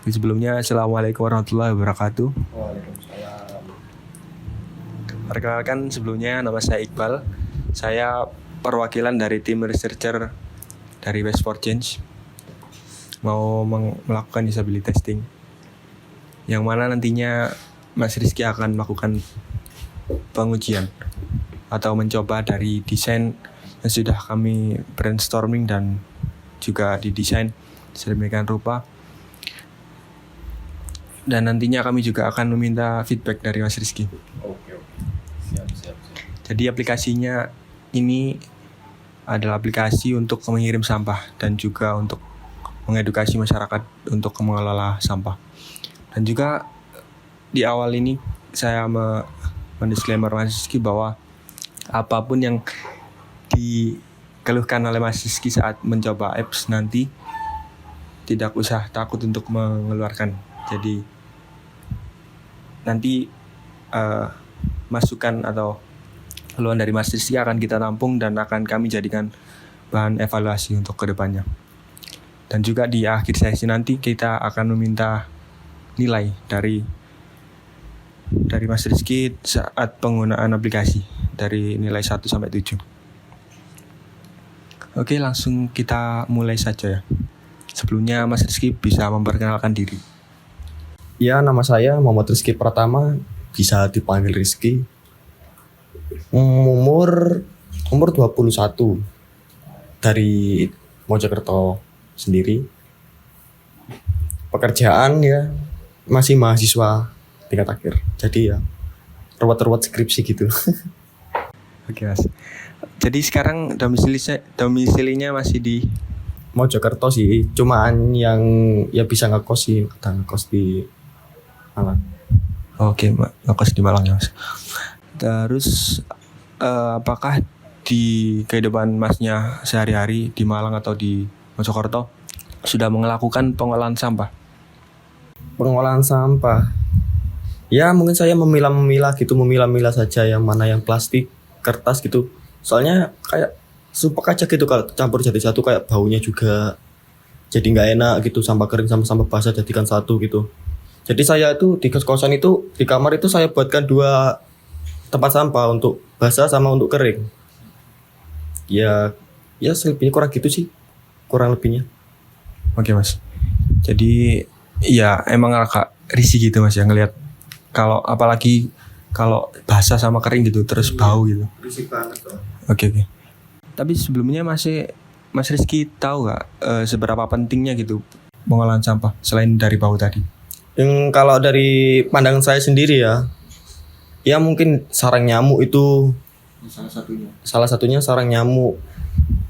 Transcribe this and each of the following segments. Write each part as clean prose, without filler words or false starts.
Sebelumnya, Assalamualaikum warahmatullahi wabarakatuh. Waalaikumsalam. Perkenalkan, sebelumnya nama saya Iqbal. Saya perwakilan dari tim researcher dari Waste for Change, mau melakukan usability testing, yang mana nantinya Mas Rizky akan melakukan pengujian atau mencoba dari desain yang sudah kami brainstorming dan juga didesain sedemikian rupa. Dan nantinya kami juga akan meminta feedback dari Mas Rizky. Oke. Siap. Jadi aplikasinya ini adalah aplikasi untuk mengirim sampah dan juga untuk mengedukasi masyarakat untuk mengelola sampah. Dan juga di awal ini saya mendisclaimer Mas Rizky bahwa apapun yang dikeluhkan oleh Mas Rizky saat mencoba apps nanti, tidak usah takut untuk mengeluarkan. Jadi nanti masukan atau keluhan dari Mas Rizky akan kita tampung dan akan kami jadikan bahan evaluasi untuk kedepannya. Dan juga di akhir sesi nanti kita akan meminta nilai dari Mas Rizky saat penggunaan aplikasi dari nilai 1 sampai 7. Oke, langsung kita mulai saja ya. Sebelumnya Mas Rizky bisa memperkenalkan diri. Ya, nama saya Muhammad Rizky Pratama, bisa dipanggil Rizky. Umur 21, dari Mojokerto sendiri. Pekerjaan ya masih mahasiswa tingkat akhir. Jadi ya ruwet-ruwet skripsi gitu. Oke Mas. Jadi sekarang domisilinya masih di Mojokerto sih, cuman yang ya bisa ngekos sih, kadang ngekos di Malang. Oke, ngekos di Malang ya Mas. Terus apakah di kehidupan Masnya sehari-hari di Malang atau di Mojokerto sudah melakukan pengolahan sampah? Pengolahan sampah. Ya mungkin saya memilah saja yang mana yang plastik, kertas gitu. Soalnya kayak sumpek aja gitu kalau campur jadi satu, kayak baunya juga jadi nggak enak gitu, sampah kering sama sampah basah jadikan satu gitu. Jadi saya itu di kos-kosan itu, di kamar itu saya buatkan 2 tempat sampah, untuk basah sama untuk kering. Ya selebihnya kurang gitu sih, kurang lebihnya. Oke Mas. Jadi ya emang agak risih gitu Mas ya ngelihat kalau apalagi kalau basah sama kering gitu terus bau gitu. Risik banget kok. Oke. Tapi sebelumnya Mas Rizky tahu nggak seberapa pentingnya gitu pengolahan sampah selain dari bau tadi? Yang kalau dari pandangan saya sendiri ya mungkin sarang nyamuk itu salah satunya sarang nyamuk.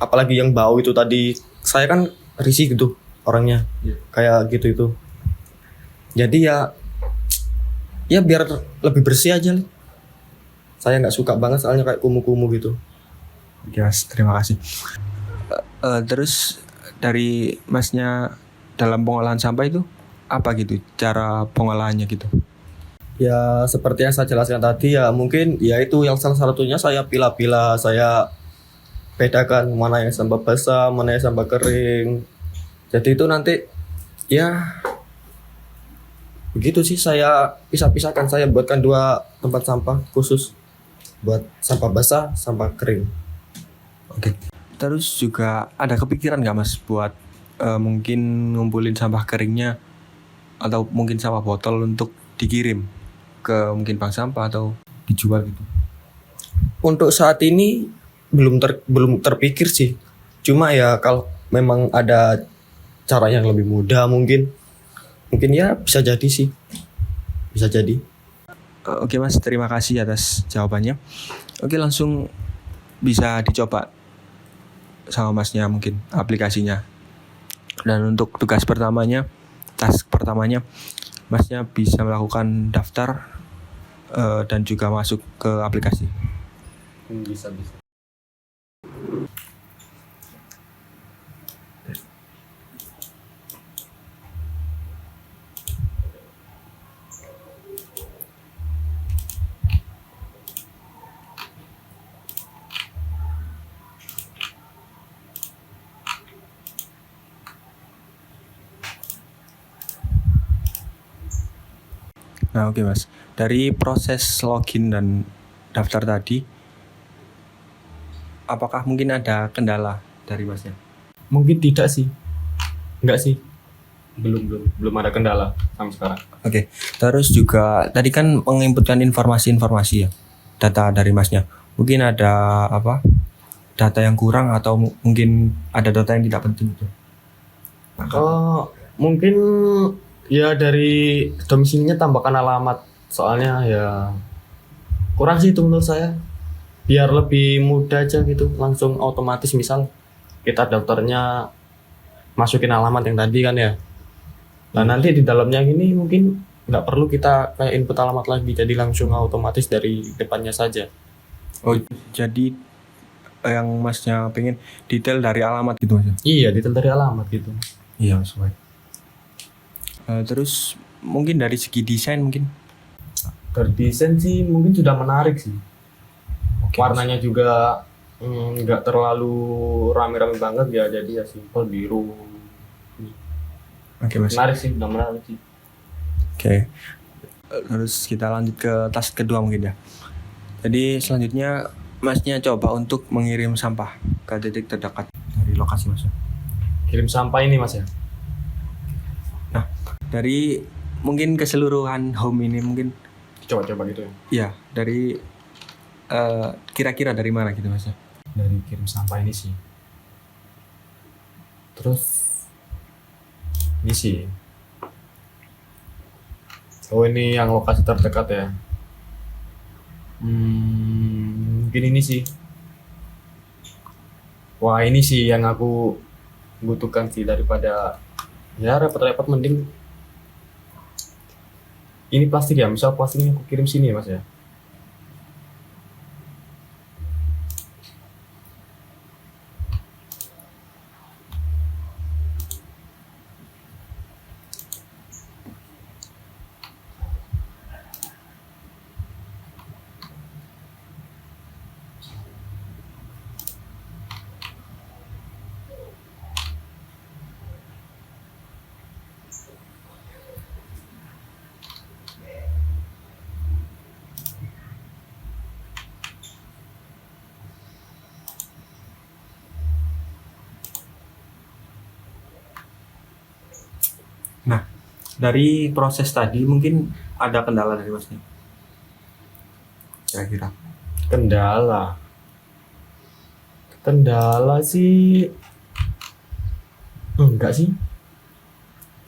Apalagi yang bau itu tadi, saya kan risih gitu orangnya, kayak gitu itu. Jadi ya biar lebih bersih aja. Saya nggak suka banget soalnya kayak kumuh-kumuh gitu. Oke Mas, terima kasih. Terus dari Masnya dalam pengolahan sampah itu apa gitu cara pengolahannya gitu? Ya seperti yang saya jelaskan tadi, ya mungkin ya itu yang salah satunya saya pilah-pilah, saya bedakan mana yang sampah basah, mana yang sampah kering. Jadi itu nanti ya begitu sih, saya pisah-pisahkan, saya buatkan 2 tempat sampah khusus buat sampah basah, sampah kering. Oke. Terus juga ada kepikiran nggak Mas buat mungkin ngumpulin sampah keringnya atau mungkin sampah botol untuk dikirim ke mungkin bank sampah atau dijual gitu? Untuk saat ini belum terpikir sih. Cuma ya kalau memang ada cara yang lebih mudah mungkin ya bisa jadi sih. Bisa jadi. Oke Mas, terima kasih atas jawabannya. Oke, langsung bisa dicoba sama Masnya mungkin aplikasinya. Dan untuk task pertamanya Masnya bisa melakukan daftar dan juga masuk ke aplikasi. Bisa. Nah, oke Mas. Dari proses login dan daftar tadi, apakah mungkin ada kendala dari Masnya? Mungkin tidak sih. Enggak sih. Belum ada kendala sampai sekarang. Oke. Terus juga tadi kan menginputkan informasi-informasi ya, data dari Masnya. Mungkin ada apa? Data yang kurang atau mungkin ada data yang tidak penting gitu. Oh, mungkin ya dari domisilinya tambahkan alamat. Soalnya ya kurang sih itu menurut saya. Biar lebih mudah aja gitu, langsung otomatis misal kita daftarnya masukin alamat yang tadi kan ya. Nah nanti di dalamnya ini mungkin nggak perlu kita kayak input alamat lagi, jadi langsung otomatis dari depannya saja. Oh, jadi yang Masnya pengen detail dari alamat gitu Mas? Iya, detail dari alamat gitu. Iya, sesuai. Terus mungkin dari segi desain mungkin. Dari desain sih mungkin sudah menarik sih. Oke, Warnanya juga nggak terlalu rame-rame banget ya, jadi ya simpel biru. Oke Mas. Menarik sih, udah menarik sih. Oke. Terus kita lanjut ke task kedua mungkin ya. Jadi selanjutnya Masnya coba untuk mengirim sampah ke titik terdekat dari lokasi Mas. Kirim sampah ini mas ya. Nah, dari mungkin keseluruhan home ini mungkin Coba-coba gitu ya. ya dari kira-kira dari mana gitu Mas? Dari kirim sampah ini sih. Terus ini sih. Oh ini yang lokasi terdekat ya. Mungkin ini sih. Wah ini sih yang aku butuhkan sih, daripada ya repot-repot mending ini plastik ya. Misal plastiknya aku kirim sini ya mas ya. Nah, dari proses tadi mungkin ada kendala dari Masnya. Kira-kira. Kendala sih enggak sih.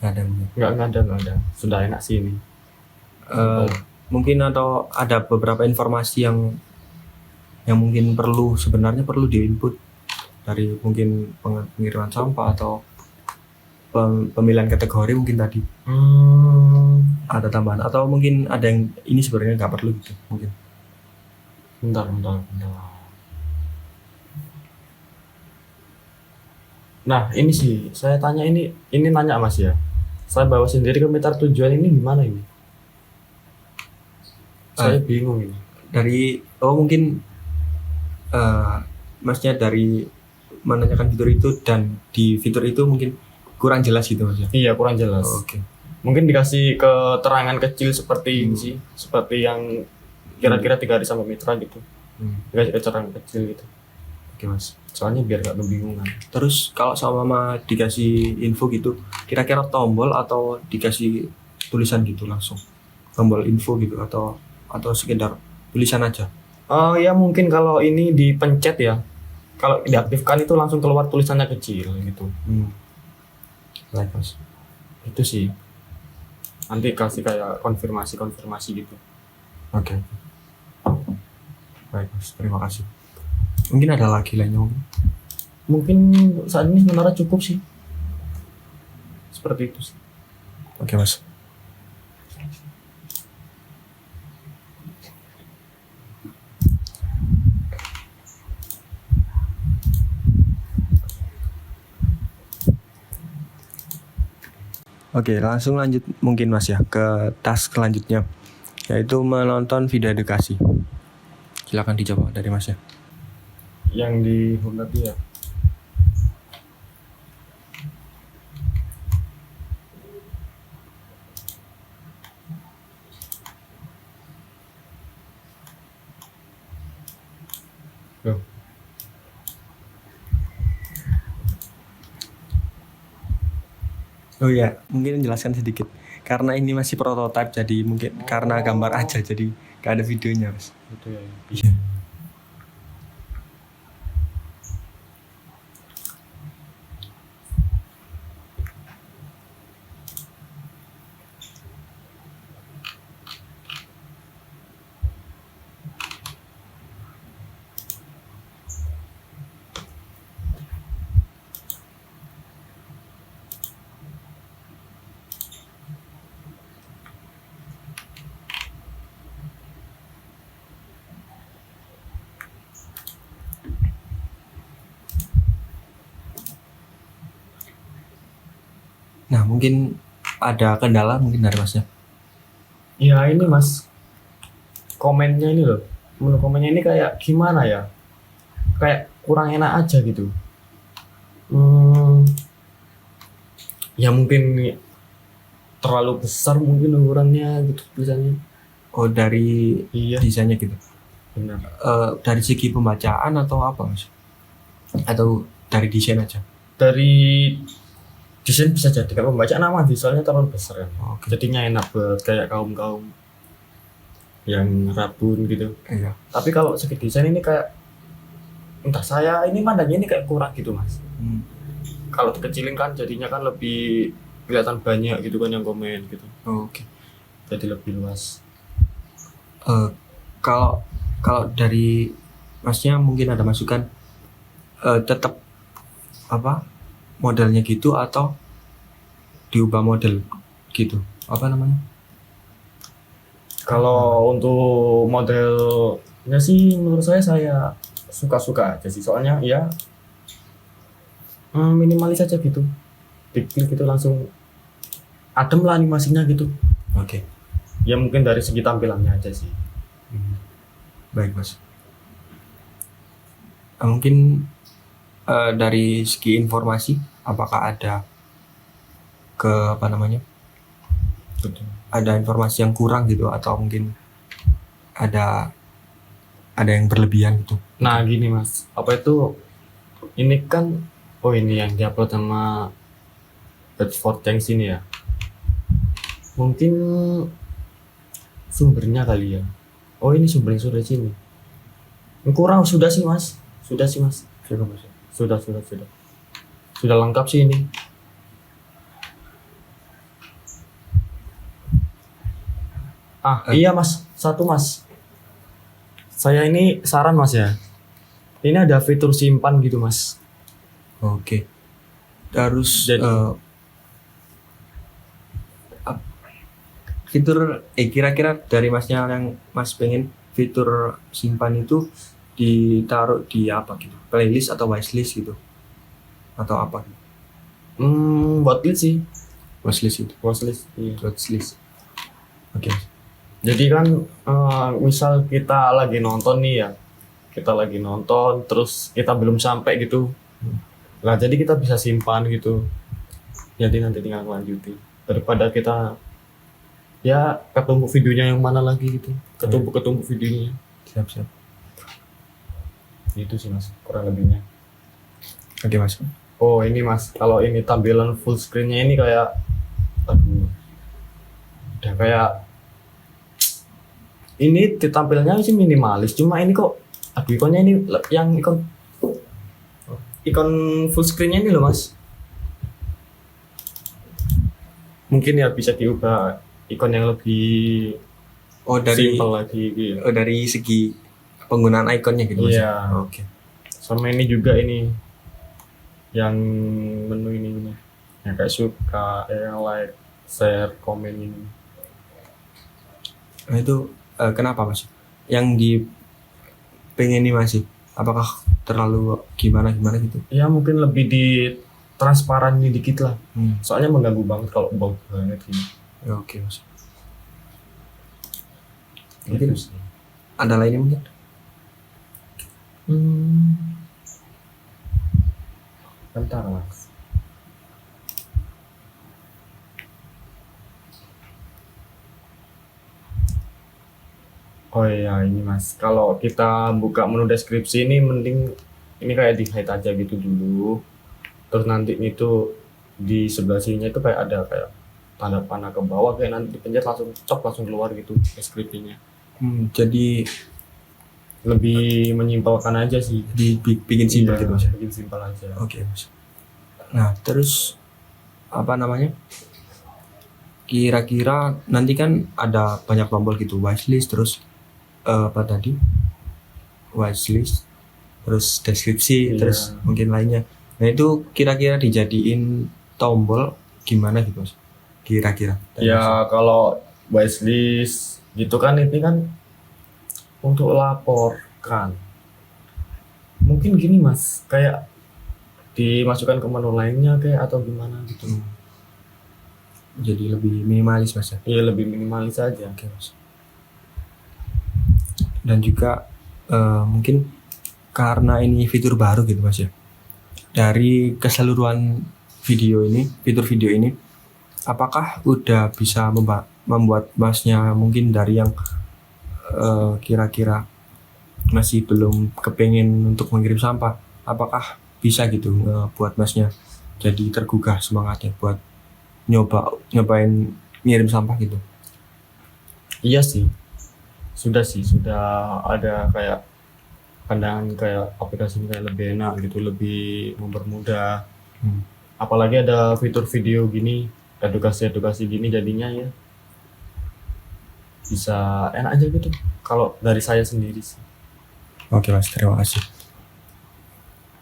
Nggak ada mungkin. Enggak ada. Sudah enak sih ini. Mungkin atau ada beberapa informasi yang mungkin sebenarnya perlu diinput dari mungkin pengiriman sampah atau pemilihan kategori mungkin tadi ada tambahan atau mungkin ada yang ini sebenarnya nggak perlu gitu mungkin. Bentar. Nah ini sih saya tanya ini nanya mas ya. Saya bawa sendiri ke meter tujuan ini gimana ini? Saya bingung ini. Mungkin Masnya dari menanyakan fitur itu dan di fitur itu mungkin kurang jelas gitu Mas ya. Iya kurang jelas. Oke. Mungkin dikasih keterangan kecil seperti ini sih, seperti yang kira-kira 3 hari sampai mitra gitu. Dikasih keterangan kecil gitu. Oke Mas. Soalnya biar gak kebingungan. Terus kalau sama mama dikasih info gitu, kira-kira tombol atau dikasih tulisan gitu langsung? Tombol info gitu atau sekedar tulisan aja? Oh ya mungkin kalau ini dipencet ya. Kalau diaktifkan itu langsung keluar tulisannya kecil gitu. Baik Mas. Itu sih. Nanti kasih kayak konfirmasi gitu. Oke. Baik Mas, terima kasih. Mungkin ada lagi lainnya mungkin? Mungkin saat ini sebenarnya cukup sih. Seperti itu sih. Oke Mas. Oke, langsung lanjut mungkin Mas ya ke task selanjutnya, yaitu menonton video edukasi. Silakan dijawab dari Mas ya. Yang di home tadi ya. Oh iya, mungkin jelaskan sedikit. Karena ini masih prototype, jadi mungkin karena gambar aja, jadi gak ada videonya, Mas. Gitu ya. Iya. Nah, mungkin ada kendala mungkin dari Masnya. Ya ini Mas, komennya ini loh. Menurut komennya ini kayak gimana ya? Kayak kurang enak aja gitu. Ya mungkin terlalu besar mungkin ukurannya gitu tulisannya. Oh, dari Iya, desainnya gitu. benar. Dari segi pembacaan atau apa, Mas? Atau dari desain aja? Dari desain bisa jadi kalau pembacaan aman sih, soalnya terlalu besar kan. Oke. Jadinya enak buat kayak kaum yang rabun gitu. Iya. Tapi kalau segi desain ini kayak entah saya ini mandangnya ini kayak kurang gitu Mas. Hmm. Kalau dikecilin kan jadinya kan lebih kelihatan banyak gitu kan yang komen gitu. Oke. Jadi lebih luas. Kalau dari Masnya mungkin ada masukan, tetap apa modelnya gitu atau diubah model gitu, apa namanya? Kalau untuk modelnya sih menurut saya suka-suka aja sih, soalnya ya minimalis aja gitu, diklik gitu langsung adem lah animasinya gitu. Oke. Ya mungkin dari segi tampilannya aja sih. Baik, Mas. Mungkin dari segi informasi, apakah ada apa namanya? Betul. Ada informasi yang kurang gitu, atau mungkin ada yang berlebihan gitu? Nah gini Mas, apa itu ini kan, oh ini yang diupload sama Bedford Tanks ini ya, mungkin sumbernya kali ya. Oh ini sumbernya sudah sini. Kurang sudah sih Mas. Sudah sih Mas. Sudah lengkap sih ini. Iya Mas, satu Mas. Saya ini saran Mas ya. Ini ada fitur simpan gitu Mas. Oke. Terus Jadi- fitur kira-kira dari Masnya yang Mas pengen fitur simpan itu ditaruh di apa gitu? Playlist atau wishlist gitu? Atau apa? Watchlist sih. Wishlist itu. Watchlist. Iya. Wishlist. Oke. Jadi kan misal kita lagi nonton nih ya, kita lagi nonton terus kita belum sampai gitu, nah jadi kita bisa simpan gitu, jadi nanti tinggal lanjutin daripada kita ya ketumpuk videonya yang mana lagi gitu, ketumpuk videonya. Siap. Itu sih Mas kurang lebihnya. Oke, Mas. Oh ini Mas, kalau ini tampilan full screennya ini kayak aduh, udah kayak ini tampilannya sih minimalis, cuma ini kok aduh ikonnya ini yang ikon full screennya ini loh Mas, mungkin ya bisa diubah ikon yang lebih Oh, dari simple lagi gitu. dari segi penggunaan ikonnya gitu, Mas. Iya. Oke. Sama ini juga ini yang menu ini yang kayak suka, yang like, share, komen ini. Nah, itu kenapa, Mas? Yang di pengen ini masih apakah terlalu gimana gitu? Ya mungkin lebih di transparan dikit lah, Hmm. soalnya mengganggu banget kalau bau banget gini. Ya, oke, Mas. Gitu Mungkin sih. ada lainnya mungkin? Bentar Mas. Oh iya ini Mas, kalau kita buka menu deskripsi ini mending ini kayak di hide aja gitu dulu, terus nanti itu di sebelah sininya itu kayak ada kayak tanda panah ke bawah, kayak nanti dipencet langsung cop langsung keluar gitu skripnya. Jadi Lebih menyimpulkan aja sih. bikin simpel Iya, gitu Mas. bikin simpel aja. Oke Mas. Nah terus apa namanya? Kira-kira nanti kan ada banyak tombol gitu, wishlist, terus apa tadi? Wishlist, terus deskripsi, Iya. terus mungkin lainnya. Nah itu kira-kira dijadiin tombol gimana gitu Mas? Kira-kira. Ya kalau wishlist gitu kan ini kan untuk laporkan. Mungkin gini Mas, kayak dimasukkan ke menu lainnya kayak atau gimana gitu. Jadi lebih minimalis Mas ya. Iya, lebih minimalis aja. Oke Mas. Dan juga mungkin karena ini fitur baru gitu Mas ya. Dari keseluruhan video ini, fitur video ini, apakah udah bisa membuat Masnya mungkin dari yang kira-kira masih belum kepengen untuk mengirim sampah, apakah bisa gitu buat Masnya jadi tergugah semangatnya buat nyobain ngirim sampah gitu? Iya sih. Sudah ada kayak pandangan kayak aplikasi ini kayak lebih enak gitu, lebih mempermudah. Apalagi ada fitur video gini, edukasi gini, jadinya ya bisa enak aja gitu. Kalau dari saya sendiri sih. Oke Mas, terima kasih.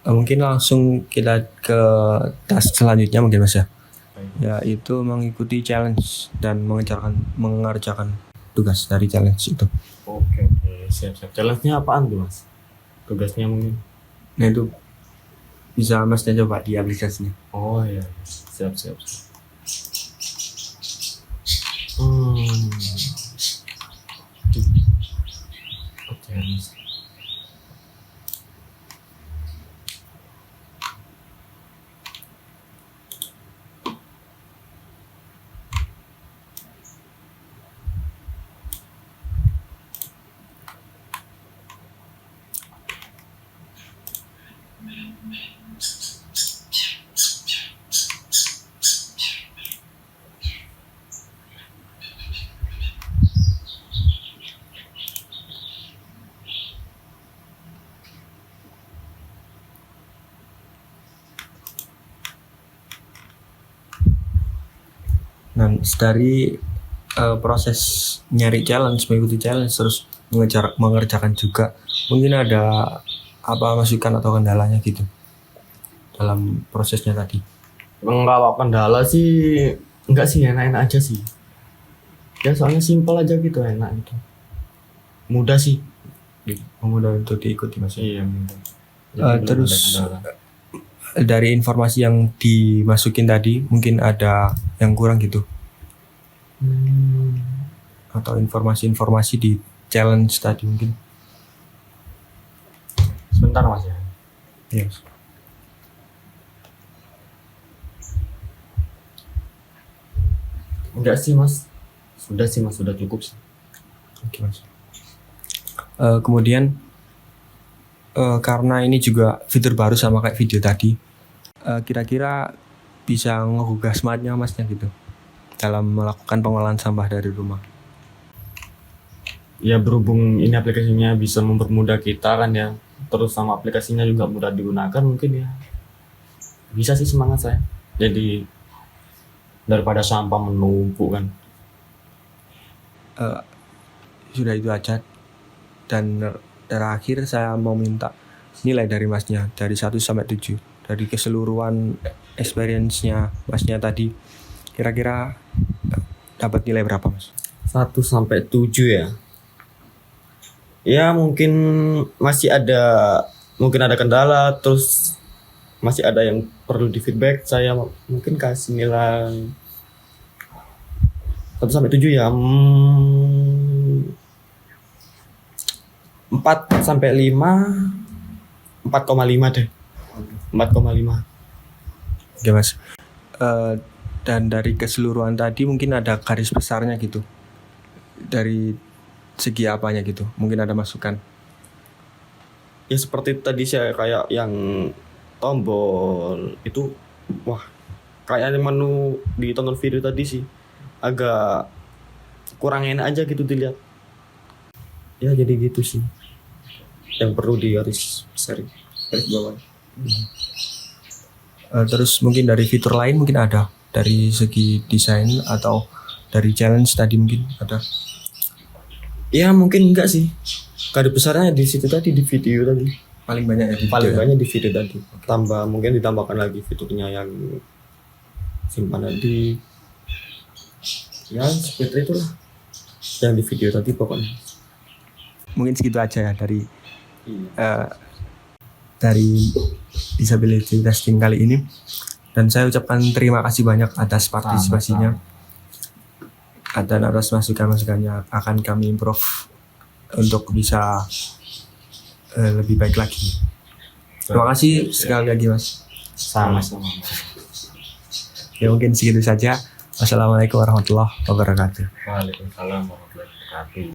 Mungkin langsung kita ke task selanjutnya mungkin Mas ya. Yaitu mengikuti challenge dan mengerjakan tugas dari challenge itu. Oke, siap. Challenge-nya apaan tuh Mas? Tugasnya mungkin. Nah itu bisa Masnya coba di aplikasinya. Oh iya, siap. Oke, Mas. Nah dari proses nyari challenge, mengikuti challenge, terus mengerjakan juga, mungkin ada apa masukan atau kendalanya gitu dalam prosesnya tadi? Kalau kendala sih enggak sih, enak-enak aja sih. Ya soalnya simpel aja gitu, enak gitu. Mudah sih. Mudah untuk diikuti Mas. Iya, mudah. Terus dari informasi yang dimasukin tadi mungkin ada yang kurang gitu, atau informasi-informasi di challenge tadi mungkin. Sebentar Mas ya. Yes. Enggak sih Mas. Sudah cukup sih. Oke Mas. Kemudian karena ini juga fitur baru sama kayak video tadi, kira-kira bisa ngegugah semangatnya Masnya gitu dalam melakukan pengolahan sampah dari rumah. Ya berhubung ini aplikasinya bisa mempermudah kita kan ya, terus sama aplikasinya juga mudah digunakan, mungkin ya bisa sih semangat saya. Jadi daripada sampah menumpuk kan. Sudah itu aja, dan terakhir saya mau minta nilai dari Masnya dari 1 sampai 7 dari keseluruhan experience-nya Masnya tadi, kira-kira dapat nilai berapa Mas? 1 sampai 7 ya. Ya mungkin mungkin ada kendala, terus masih ada yang perlu di feedback. Saya mungkin kasih nilai 1 sampai 7 ya. 4 sampai 5, 4,5 deh. 4,5. Oke Mas. Dan dari keseluruhan tadi mungkin ada garis besarnya gitu. Dari segi apanya gitu. Mungkin ada masukan. Ya seperti tadi saya kayak yang tombol itu, wah kayaknya menu ditonton video tadi sih agak kurang enak aja gitu dilihat. Ya jadi gitu sih yang perlu di garis bawah. Terus mungkin dari fitur lain mungkin ada dari segi desain atau dari challenge tadi mungkin ada. Ya mungkin enggak sih. Kado besarnya di situ tadi di video tadi. Paling banyak ya di Paling video ya? banyak di video tadi. Tambah mungkin ditambahkan lagi fiturnya yang simpanan di ya seperti itulah yang di video tadi pokoknya. Mungkin segitu aja ya dari disability testing kali ini, dan saya ucapkan terima kasih banyak atas partisipasinya dan atas masukan-masukannya. Akan kami improve untuk bisa lebih baik lagi. Terima kasih sekali lagi Mas. Sama-sama. Ya mungkin segitu saja. Wassalamualaikum warahmatullahi wabarakatuh. Waalaikumsalam warahmatullahi wabarakatuh.